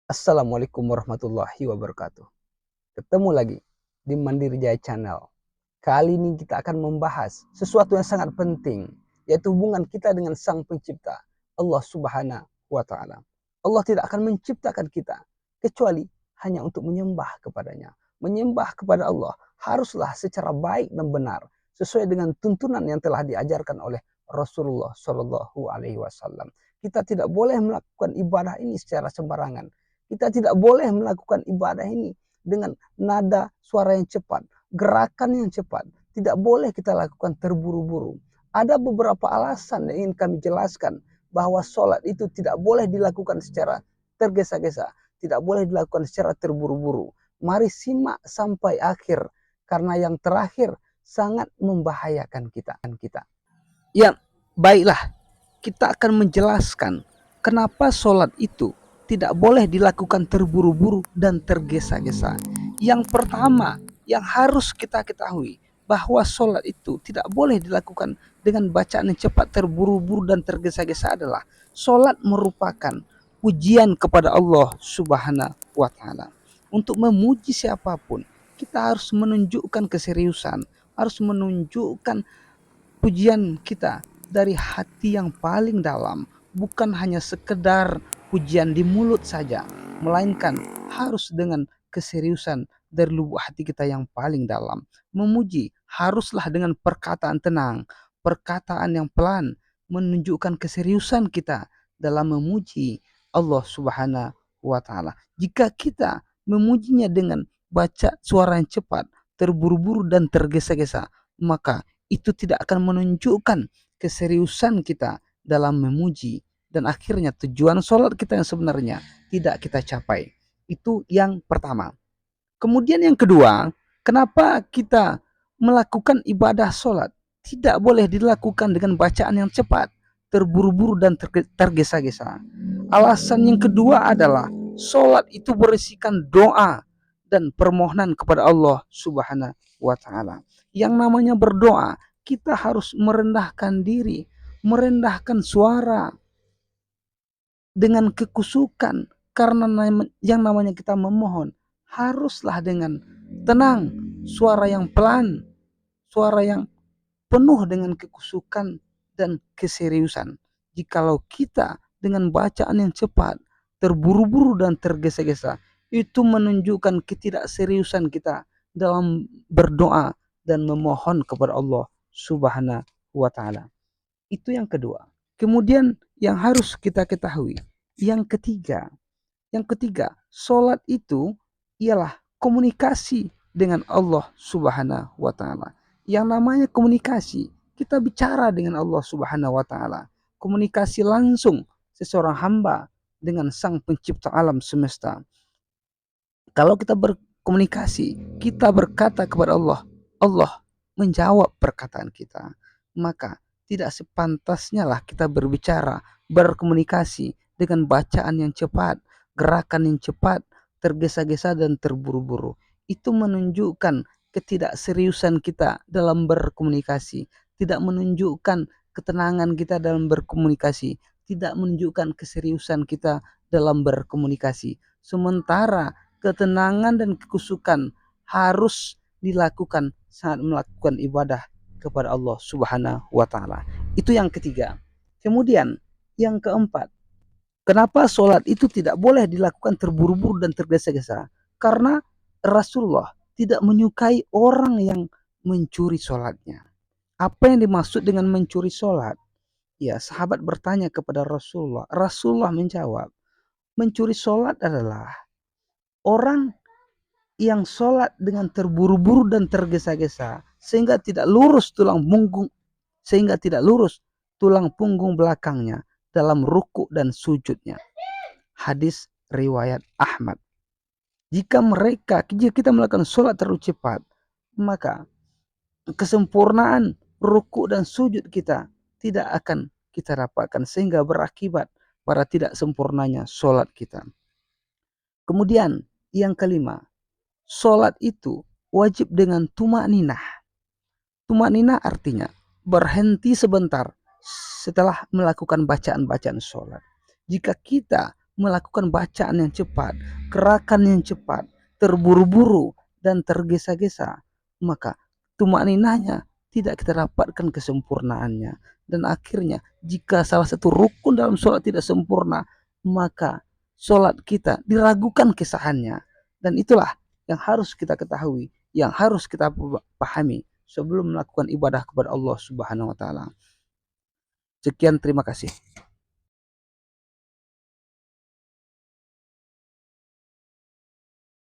Assalamualaikum warahmatullahi wabarakatuh. Ketemu lagi di Mandiri Jaya Channel. Kali ini kita akan membahas sesuatu yang sangat penting, yaitu hubungan kita dengan Sang Pencipta, Allah Subhanahu wa Ta'ala. Allah tidak akan menciptakan kita kecuali hanya untuk menyembah kepadanya. Menyembah kepada Allah haruslah secara baik dan benar, sesuai dengan tuntunan yang telah diajarkan oleh Rasulullah Shallallahu Alaihi Wasallam. Kita tidak boleh melakukan ibadah ini secara sembarangan. Kita tidak boleh melakukan ibadah ini dengan nada suara yang cepat, gerakan yang cepat. Tidak boleh kita lakukan terburu-buru. Ada beberapa alasan yang ingin kami jelaskan bahwa sholat itu tidak boleh dilakukan secara tergesa-gesa, tidak boleh dilakukan secara terburu-buru. Mari simak sampai akhir, karena yang terakhir sangat membahayakan kita. Ya, baiklah, kita akan menjelaskan kenapa sholat itu tidak boleh dilakukan terburu-buru dan tergesa-gesa. Yang pertama yang harus kita ketahui bahwa sholat itu tidak boleh dilakukan dengan bacaan yang cepat, terburu-buru dan tergesa-gesa adalah sholat merupakan pujian kepada Allah Subhanahu wa Ta'ala. Untuk memuji siapapun, kita harus menunjukkan keseriusan, harus menunjukkan pujian kita dari hati yang paling dalam, bukan hanya sekedar pujian di mulut saja, melainkan harus dengan keseriusan dari lubuk hati kita yang paling dalam. Memuji haruslah dengan perkataan tenang, perkataan yang pelan, menunjukkan keseriusan kita dalam memuji Allah Subhanahu wa Ta'ala. Jika kita memujinya dengan baca suara yang cepat, terburu-buru dan tergesa-gesa, maka itu tidak akan menunjukkan keseriusan kita dalam memuji, dan akhirnya tujuan sholat kita yang sebenarnya tidak kita capai. Itu yang pertama. Kemudian yang kedua, kenapa kita melakukan ibadah sholat tidak boleh dilakukan dengan bacaan yang cepat, terburu-buru dan tergesa-gesa. Alasan yang kedua adalah sholat itu berisikan doa dan permohonan kepada Allah Subhanahu wa Ta'ala. Yang namanya berdoa, kita harus merendahkan diri, merendahkan suara dengan kekusukan, karena yang namanya kita memohon haruslah dengan tenang, suara yang pelan, suara yang penuh dengan kekusukan dan keseriusan. Jikalau kita dengan bacaan yang cepat, terburu-buru dan tergesa-gesa, itu menunjukkan ketidakseriusan kita dalam berdoa dan memohon kepada Allah Subhanahu wa Ta'ala. Itu yang kedua. Kemudian yang harus kita ketahui, yang ketiga, sholat itu ialah komunikasi dengan Allah Subhanahu wa Ta'ala. Yang namanya komunikasi, kita bicara dengan Allah Subhanahu wa Ta'ala. Komunikasi langsung seseorang hamba dengan Sang Pencipta alam semesta. Kalau kita berkomunikasi, kita berkata kepada Allah, Allah menjawab perkataan kita. Maka tidak sepantasnya lah kita berbicara, berkomunikasi dengan bacaan yang cepat, gerakan yang cepat, tergesa-gesa dan terburu-buru. Itu menunjukkan ketidakseriusan kita dalam berkomunikasi, tidak menunjukkan ketenangan kita dalam berkomunikasi, tidak menunjukkan keseriusan kita dalam berkomunikasi. Sementara ketenangan dan kekusukan harus dilakukan saat melakukan ibadah kepada Allah Subhanahu wa Ta'ala. Itu yang ketiga. Kemudian yang keempat, kenapa sholat itu tidak boleh dilakukan terburu-buru dan tergesa-gesa? Karena Rasulullah tidak menyukai orang yang mencuri sholatnya. Apa yang dimaksud dengan mencuri sholat? Ya, sahabat bertanya kepada Rasulullah. Rasulullah menjawab, mencuri sholat adalah orang yang sholat dengan terburu-buru dan tergesa-gesa sehingga tidak lurus tulang punggung belakangnya dalam ruku dan sujudnya. Hadis riwayat Ahmad. Jika kita melakukan sholat terlalu cepat, maka kesempurnaan ruku dan sujud kita tidak akan kita dapatkan, sehingga berakibat pada tidak sempurnanya sholat kita. Kemudian yang kelima, sholat itu wajib dengan tumakninah. Tumakninah artinya berhenti sebentar setelah melakukan bacaan-bacaan sholat. Jika kita melakukan bacaan yang cepat, gerakan yang cepat, terburu-buru dan tergesa-gesa, maka tumakninahnya tidak kita dapatkan kesempurnaannya. Dan akhirnya jika salah satu rukun dalam sholat tidak sempurna, maka sholat kita diragukan kesahannya. Dan itulah yang harus kita ketahui, yang harus kita pahami sebelum melakukan ibadah kepada Allah Subhanahu wa taala. Sekian, terima kasih.